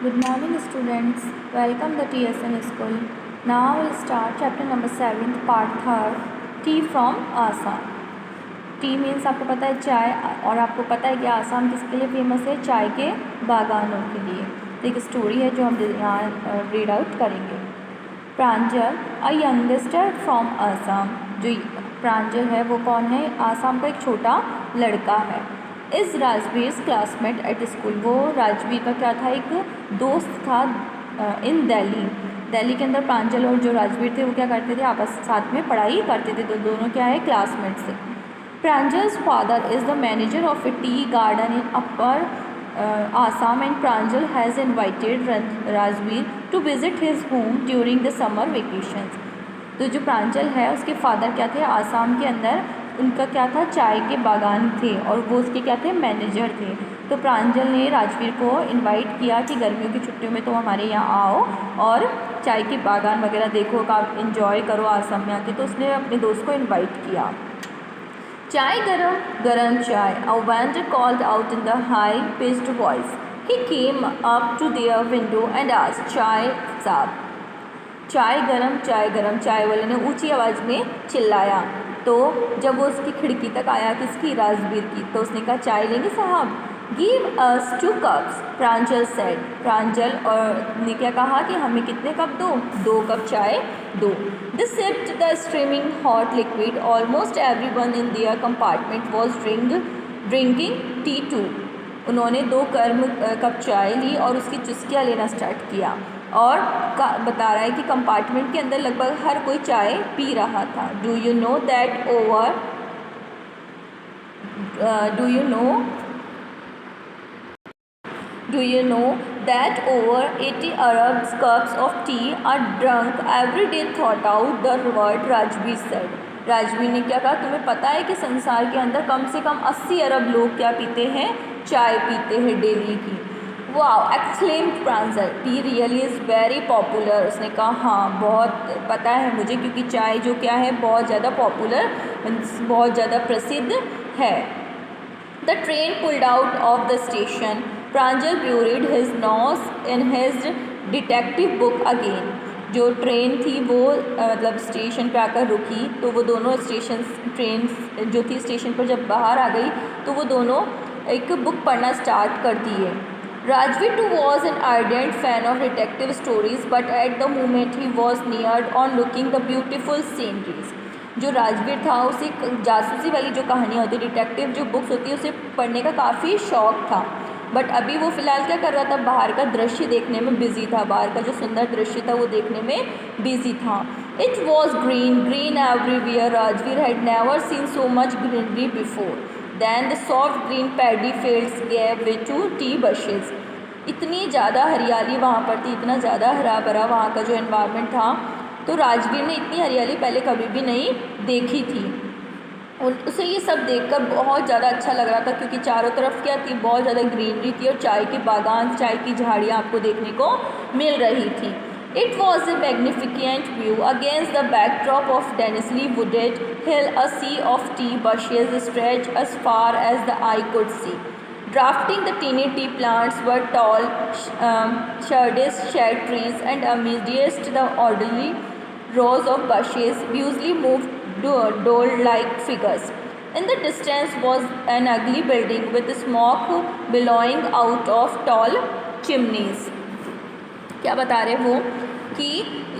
Good morning students, welcome the TSN school. Now we'll start chapter number 7 part 3 T from Assam. T means आपको पता है चाय, और आपको पता है कि आसाम किसके लिए फेमस है, चाय के बागानों के लिए. तो एक स्टोरी है जो हम यहाँ रीड आउट करेंगे. प्रांजल अ यंगस्टर फ्रॉम आसाम. जो प्रांजल है वो कौन है, आसाम का एक छोटा लड़का है. इस राजवीर क्लासमेट एट स्कूल. वो राजवीर का क्या था, एक दोस्त था इन दिल्ली के अंदर. प्रांजल और जो राजवीर थे वो क्या करते थे, आपस साथ में पढ़ाई करते थे, तो दोनों क्या है, क्लासमेट्स थे. Pranjal's father is the manager of a tea garden in upper Assam and Pranjal has invited Rajveer to visit his home during the summer vacations. तो जो प्रांजल है उसके फादर क्या थे, आसाम के अंदर उनका क्या था, चाय के बागान थे, और वो उसके क्या थे, मैनेजर थे. तो प्रांजल ने राजवीर को इनवाइट किया कि गर्मियों की छुट्टियों में तो हमारे यहाँ आओ और चाय के बागान वगैरह देखो, का इन्जॉय करो आसाम में आके. तो उसने अपने दोस्त को इन्वाइट किया. चाय गरम गरम चाय, a vendor called out in the high pitched voice. He came up to their window and asked, चाय साहब. चाय गरम, चाय वाले ने ऊंची आवाज़ में चिल्लाया. तो जब वो उसकी खिड़की तक आया, किसकी, राजवीर की, तो उसने कहा, चाय लेंगे साहब. गिव अस 2 कप्स, प्रांजल सेड. प्रांजल और ने क्या कहा कि हमें कितने कप दो, 2 कप चाय दो. They sipped the streaming hot liquid. Almost everyone in their compartment was drinking tea too. उन्होंने 2 कप चाय ली और उसकी चुस्कियाँ लेना स्टार्ट किया. और बता रहा है कि कंपार्टमेंट के अंदर लगभग हर कोई चाय पी रहा था. Do you know that over 80 Arab cups of tea are drunk every day, thought out the word, Rajveer said. Rajveer ने क्या कहा, तुम्हें पता है कि संसार के अंदर कम से कम 80 अरब लोग क्या पीते हैं, चाय पीते हैं डेली की. Wow, exclaimed Pranjal, T really is very popular. उसने कहा, हाँ बहुत पता है मुझे, क्योंकि चाय जो क्या है, बहुत ज़्यादा पॉपुलर, बहुत ज़्यादा प्रसिद्ध है. The train pulled out of the station. Pranjal buried his nose in his detective book again. जो ट्रेन थी वो मतलब स्टेशन पे आकर रुकी, तो वो दोनों ट्रेन जो थी स्टेशन पर जब बाहर आ गई, तो वो दोनों एक बुक पढ़ना स्टार्ट कर दिए. Rajveer too was an ardent fan of detective stories, but at the moment he was neared on looking the beautiful sceneries. जो राजवीर था उसे जासूसी वाली जो कहानियाँ होती, डिटेक्टिव जो बुक्स होती है, उसे पढ़ने का काफ़ी शौक था. बट अभी वो फ़िलहाल क्या कर रहा था, बाहर का दृश्य देखने में बिजी था. बाहर का जो सुंदर दृश्य था वो देखने में बिजी था. It was green everywhere. Rajveer had never seen so much greenery before. Then the soft green paddy fields gave way to tea bushes. इतनी ज़्यादा हरियाली वहाँ पर थी, इतना ज़्यादा हरा भरा वहाँ का जो एनवायरनमेंट था, तो राजवीर ने इतनी हरियाली पहले कभी भी नहीं देखी थी. और उसे ये सब देखकर बहुत ज़्यादा अच्छा लग रहा था, क्योंकि चारों तरफ क्या थी, बहुत ज़्यादा ग्रीनरी थी, और चाय के बागान, चाय की झाड़ियाँ आपको देखने को मिल रही थी. It was a magnificent view against the backdrop of densely wooded hill. A sea of tea bushes stretched as far as the eye could see. Drafting the teeny tea plants were tall, shade trees, and amidst the orderly rows of bushes usually moved doll-like figures. In the distance was an ugly building with smoke billowing out of tall chimneys. क्या बता रहे वो कि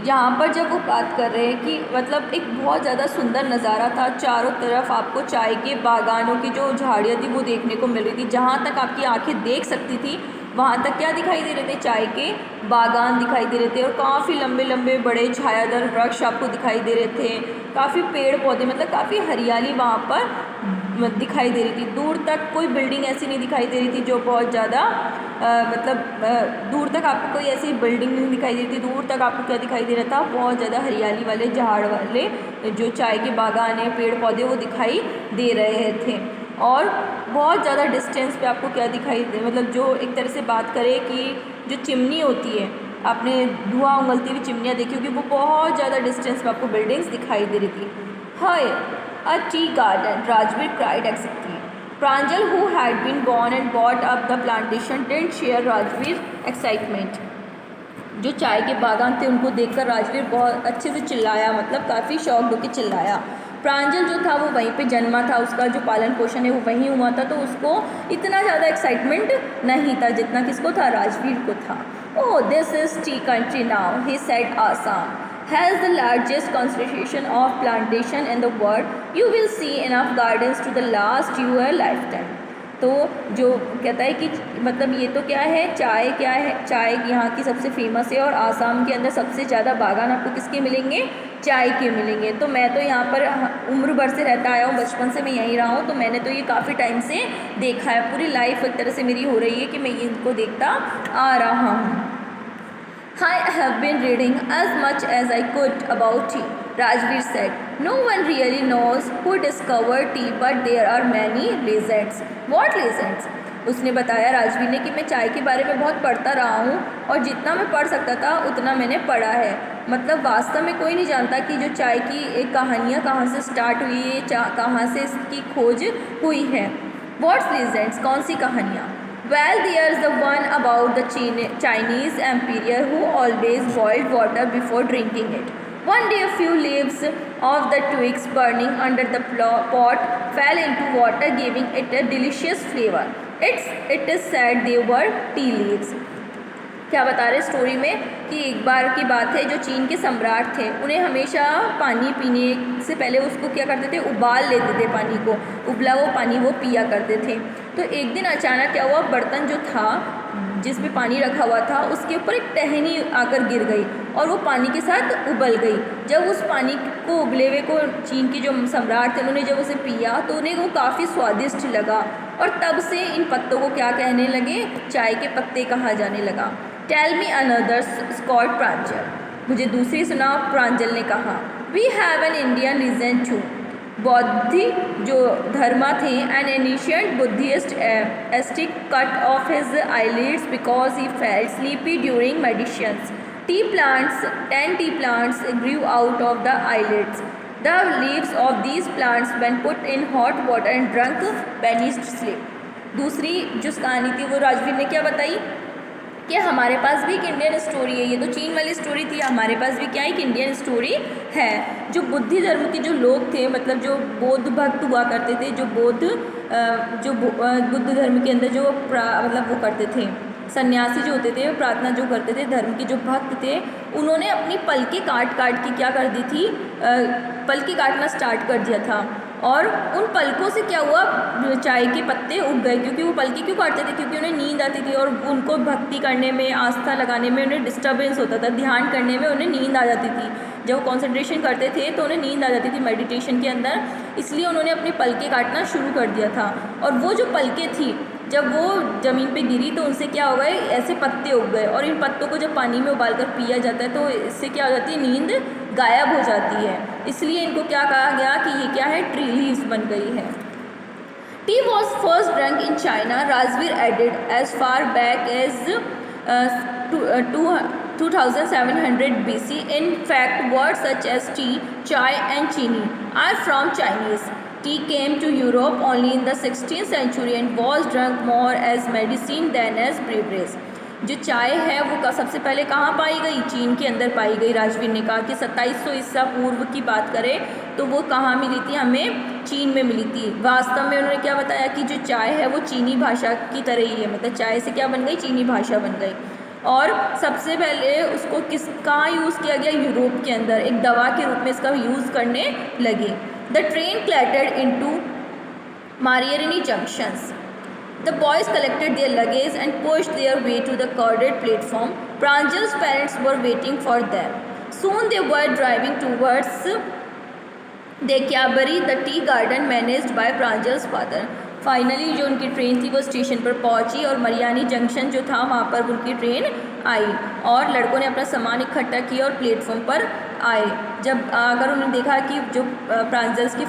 यहाँ पर जब वो बात कर रहे हैं कि मतलब एक बहुत ज़्यादा सुंदर नज़ारा था. चारों तरफ आपको चाय के बागानों की जो झाड़ियाँ थी वो देखने को मिल रही थी. जहाँ तक आपकी आंखें देख सकती थी वहाँ तक क्या दिखाई दे रहे थे, चाय के बागान दिखाई दे रहे थे, और काफ़ी लंबे लंबे बड़े छायादार वृक्ष आपको दिखाई दे रहे थे. काफ़ी पेड़ पौधे, मतलब काफ़ी हरियाली वहाँ पर दिखाई दे रही थी. दूर तक कोई बिल्डिंग ऐसी नहीं दिखाई दे रही थी जो बहुत ज़्यादा दूर तक आपको कोई ऐसी बिल्डिंग नहीं दिखाई दे रही थी. दूर तक आपको क्या दिखाई दे रहा था, बहुत ज़्यादा हरियाली वाले झाड़ वाले जो चाय के बागान है, पेड़ पौधे, वो दिखाई दे रहे थे. और बहुत ज़्यादा डिस्टेंस पे आपको क्या दिखाई दे, मतलब जो एक तरह से बात करें कि जो चिमनी होती है, आपने धुआं उगलती हुई चिमनियाँ देखी होगी, वो बहुत ज़्यादा डिस्टेंस पे आपको बिल्डिंग्स दिखाई दे रही थी. Hi, a tea garden, Rajveer cried excitedly. Pranjal who had been born and brought up the plantation didn't share Rajveer excitement। जो चाय के बागान थे उनको देखकर राजवीर बहुत अच्छे से चिल्लाया, मतलब काफ़ी शौक होकर चिल्लाया। प्रांजल जो था वो वहीं पे जन्मा था, उसका जो पालन पोषण है वो वहीं हुआ था, तो उसको इतना ज़्यादा एक्साइटमेंट नहीं था जितना किसको था, राजवीर को था। Oh this is T country now he said, Assam has the largest concentration of plantation in the world. You will see enough gardens to the last your lifetime। तो जो कहता है कि मतलब ये तो क्या है, चाय यहाँ की सबसे फेमस है और आसाम के अंदर सबसे ज़्यादा बागान आपको किसके मिलेंगे, चाय के मिलेंगे। तो मैं तो यहाँ पर उम्र भर से रहता आया हूँ, बचपन से मैं यहीं रहा हूँ, तो मैंने तो ये काफ़ी टाइम से देखा है, पूरी लाइफ एक तरह से मेरी हो रही है कि मैं इनको देखता आ रहा हूँ। I have been reading as much as I could about tea, Rajveer said. No one really knows who discovered tea, but there are many legends. What legends? उसने बताया राजवीर ने कि मैं चाय के बारे में बहुत पढ़ता रहा हूँ और जितना मैं पढ़ सकता था उतना मैंने पढ़ा है। मतलब वास्तव में कोई नहीं जानता कि जो चाय की एक कहानियाँ कहाँ से स्टार्ट हुई है, कहाँ से इसकी खोज हुई है। What's legends? कौन सी कहानियाँ? Well, there's the one about the Chinese emperor who always boiled water before drinking it. One day a few leaves of the twigs burning under the pot fell into water, giving it a delicious flavor. It is said they were tea leaves. क्या बता रहे story में कि एक बार की बात है, जो चीन के सम्राट थे उन्हें हमेशा पानी पीने से पहले उसको क्या करते थे, उबाल लेते थे पानी को, उबला वो पानी वो पिया करते थे। तो एक दिन अचानक क्या हुआ, बर्तन जो था जिस पे पानी रखा हुआ था उसके ऊपर एक टहनी आकर गिर गई और वो पानी के साथ उबल गई। जब उस पानी को उबले हुए को चीन के जो सम्राट थे उन्होंने जब उसे पिया तो उन्हें वो काफ़ी स्वादिष्ट लगा और तब से इन पत्तों को क्या कहने लगे, चाय के पत्ते कहा जाने लगा। Tell me another, Scott Pranjal. मुझे दूसरी सुना, प्रांजल ने कहा। We have an Indian legend too. Bodhidharma थे, an ancient Buddhist ascetic cut off his eyelids because he felt sleepy during meditations. 10 tea plants grew out of the eyelids. The leaves of these plants when put in hot water and drunk banished sleep। दूसरी जो कहानी थी वो राजवीर ने क्या बताई कि हमारे पास भी एक इंडियन स्टोरी है। ये तो चीन वाली स्टोरी थी, हमारे पास भी क्या एक इंडियन स्टोरी है। जो बुद्धि धर्म के जो लोग थे, मतलब जो बौद्ध भक्त हुआ करते थे, जो बुद्ध धर्म के अंदर जो मतलब वो करते थे, सन्यासी जो होते थे, प्रार्थना जो करते थे, धर्म के जो भक्त थे, उन्होंने अपनी पलकें काट के क्या कर दी थी, पलकें काटना स्टार्ट कर दिया था। और उन पलकों से क्या हुआ, चाय के पत्ते उग गए। क्योंकि वो पलकें क्यों काटते थे, क्योंकि उन्हें नींद आती थी और उनको भक्ति करने में, आस्था लगाने में उन्हें डिस्टर्बेंस होता था, ध्यान करने में उन्हें नींद आ जाती थी। जब वो कॉन्सेंट्रेशन करते थे तो उन्हें नींद आ जाती थी मेडिटेशन के अंदर, इसलिए उन्होंने अपनी पलकें काटना शुरू कर दिया था। और वो जो पलकें थी जब वो ज़मीन पे गिरी तो उनसे क्या हो गए, ऐसे पत्ते उग गए। और इन पत्तों को जब पानी में उबाल कर पिया जाता है तो इससे क्या हो जाती है, नींद गायब हो जाती है। इसलिए इनको क्या कहा गया कि ये क्या है, ट्री लीव्स बन गई है। Tea was first drunk in China, Rajveer added, as far back as 2700 BC। In fact, words such as tea, chai and chini are from Chinese. Tea came to Europe only in the 16th century and was drunk more as medicine than as beverage। जो चाय है वो सबसे पहले कहाँ पाई गई, चीन के अंदर पाई गई। राजवीर ने कहा कि 2700 ईसा पूर्व की बात करें तो वो कहाँ मिली थी, हमें चीन में मिली थी। वास्तव में उन्होंने क्या बताया कि जो चाय है वो चीनी भाषा की तरह ही है, मतलब चाय से क्या बन गई, चीनी भाषा बन गई। और सबसे पहले उसको कहाँ यूज़ किया गया, यूरोप के अंदर एक दवा के रूप में इसका यूज़ करने लगे। The train clattered into Mariani junctions. The boys collected their luggage and pushed their way to the crowded platform. Pranjal's parents were waiting for them. Soon they were driving towards Dekyabari, the tea garden managed by Pranjal's father. Finally जो उनकी train थी वो station पर पहुंची और Mariani junction जो था वहाँ पर उनकी ट्रेन आई और लड़कों ने अपना सामान इकट्ठा किया और प्लेटफॉर्म पर आए। जब आकर उन्होंने देखा कि जो प्रांजल्स के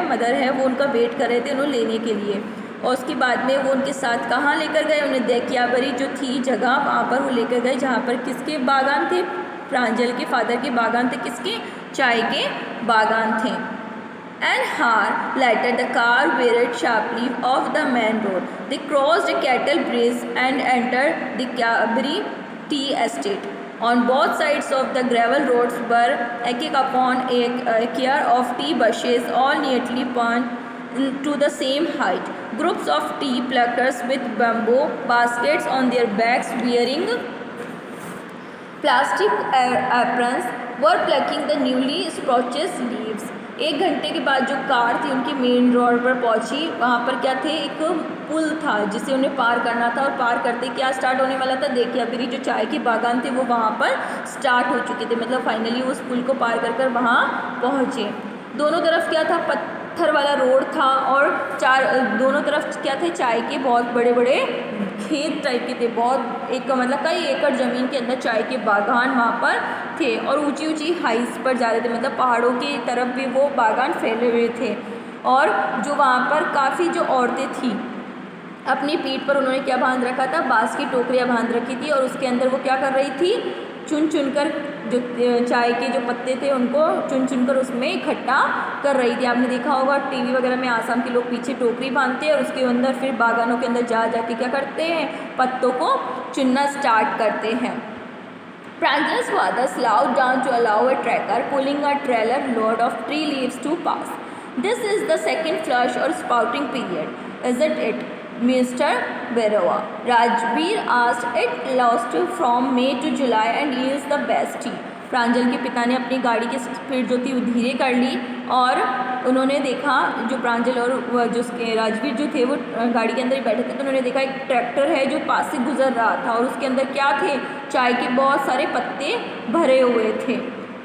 मदर है वो उनका वेट कर रहे थे उन्हें लेने के लिए। और उसके बाद में वो उनके साथ कहाँ लेकर गए, उन्हें देकियाबरी जो थी जगह वहाँ पर वो लेकर गए जहाँ पर किसके बागान थे, प्रांजल के फादर के बागान थे, किसके, चाय के बागान थे। An hour later, the car veered sharply off the main road. They crossed a cattle bridge and entered the Cabri tea estate. On both sides of the gravel roads were एक upon a care of tea bushes, all neatly planted to the same height. Groups of tea pluckers with bamboo baskets on their backs, wearing plastic aprons, were plucking the newly sproutted leaves. 1 घंटे के बाद जो car थी उनकी main road पर पहुंची। वहाँ पर क्या थे, एक पुल था जिसे उन्हें पार करना था, और पार करते क्या स्टार्ट होने वाला था, देखिए अभी जो चाय के बागान थे वो वहाँ पर स्टार्ट हो चुके थे, मतलब फाइनली उस पुल को पार कर कर वहाँ पहुँचे। दोनों तरफ क्या था, पत्थर वाला रोड था, और दोनों तरफ क्या थे, चाय के बहुत बड़े बड़े खेत टाइप के थे, बहुत एक मतलब कई एकड़ ज़मीन के अंदर चाय के बागान वहाँ पर थे, और ऊंची ऊंची हाइट्स पर जा रहे थे, मतलब पहाड़ों की तरफ भी वो बागान फैले हुए थे। और जो वहाँ पर काफ़ी जो औरतें थी, अपनी पीठ पर उन्होंने क्या बांध रखा था, बाँस की टोकरियाँ बांध रखी थी, और उसके अंदर वो क्या कर रही थी, चुन चुन कर जो चाय के जो पत्ते थे उनको चुन चुन कर उसमें इकट्ठा कर रही थी। आपने देखा होगा टीवी वगैरह में आसाम के लोग पीछे टोकरी बांधते हैं और उसके अंदर फिर बागानों के अंदर जा के क्या करते हैं, पत्तों को चुनना स्टार्ट करते हैं। Pranjal's father slowed down to allow a tracker pulling a trailer load of tree leaves to pass. This is the second flush or sprouting period, isn't it, Mr. Barua? Rajbir asked. It lasts from May to July and yields the best tea. प्रांजल के पिता ने अपनी गाड़ी की speed जो थी वो धीरे कर ली, और उन्होंने देखा जो प्रांजल और जो उसके राजवीर जो थे वो गाड़ी के अंदर ही बैठे थे, तो उन्होंने देखा एक ट्रैक्टर है जो पास से गुजर रहा था, और उसके अंदर क्या थे, चाय के बहुत सारे पत्ते भरे हुए थे।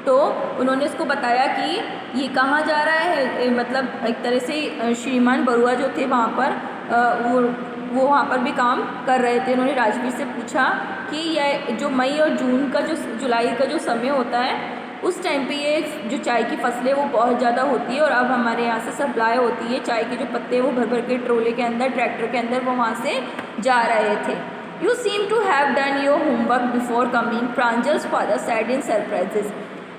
तो उन्होंने उसको बताया कि ये कहाँ जा रहा है, मतलब एक तरह से श्रीमान बरुआ जो थे वहाँ पर वो वहाँ पर भी काम कर रहे थे। उन्होंने राजवीर से पूछा कि यह जो मई और जून का जो जुलाई का जो समय होता है उस टाइम पे ये जो चाय की फसलें वो बहुत ज़्यादा होती है, और अब हमारे यहाँ से सप्लाई होती है चाय के जो पत्ते वो भर भर के ट्रोले के अंदर, ट्रैक्टर के अंदर वो वहाँ से जा रहे थे। You seem to have done your homework before coming, Pranjal's father said in surprises.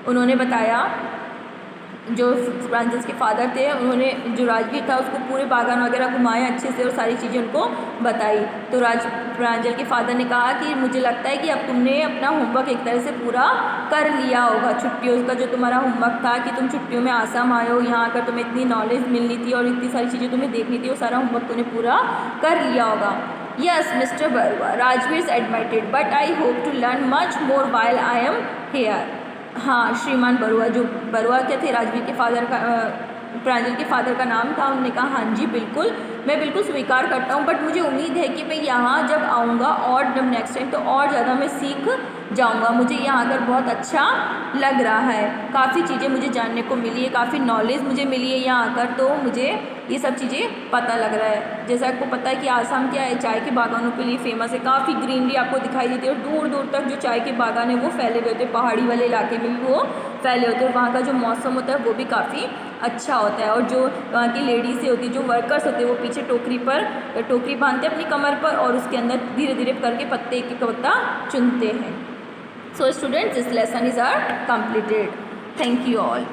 उन्होंने बताया, जो प्रांजल के फादर थे उन्होंने जो राजवीर था उसको पूरे बागान वगैरह घुमाया अच्छे से और सारी चीज़ें उनको बताई। तो प्रांजल के फादर ने कहा कि मुझे लगता है कि अब तुमने अपना होमवर्क एक तरह से पूरा कर लिया होगा। छुट्टियों का जो तुम्हारा होमवर्क था कि तुम छुट्टियों में आसाम आए हो, यहाँ आकर तुम्हें इतनी नॉलेज मिलनी थी और इतनी सारी चीज़ें तुम्हें देखनी थी, वो सारा होमवर्क तुमने पूरा कर लिया होगा। Yes, Mr. Barua, Rajveer admitted, but I hope to learn much more while I am here. हाँ, श्रीमान बरुआ, जो बरुआ क्या थे, राजवीर के फादर का, प्रांजल के फादर का नाम था। उन्होंने कहा हाँ जी बिल्कुल, मैं बिल्कुल स्वीकार करता हूँ, बट मुझे उम्मीद है कि मैं यहाँ जब आऊँगा और जब नेक्स्ट टाइम तो और ज़्यादा मैं सीख जाऊँगा। मुझे यहाँ आकर बहुत अच्छा लग रहा है, काफ़ी चीज़ें मुझे जानने को मिली है, काफ़ी नॉलेज मुझे मिली है यहाँ आकर, तो मुझे ये सब चीज़ें पता लग रहा है। जैसा आपको पता है कि आसाम क्या है, चाय के बागानों के लिए फेमस है, काफ़ी ग्रीनरी आपको दिखाई देती है, और दूर दूर तक जो चाय के बागान है वो फैले हुए होते हैं, पहाड़ी वाले इलाके में भी वो फैले होते हैं, और वहाँ का जो मौसम होता है वो भी काफ़ी अच्छा होता है। और जो वहाँ की लेडीज़ होती है, जो वर्कर्स होते हैं, वो पीछे टोकरी बांधते हैं अपनी कमर पर, और उसके अंदर धीरे धीरे करके पत्ते एक एक पत्ता चुनते हैं। So students, this lesson is are completed. Thank you all.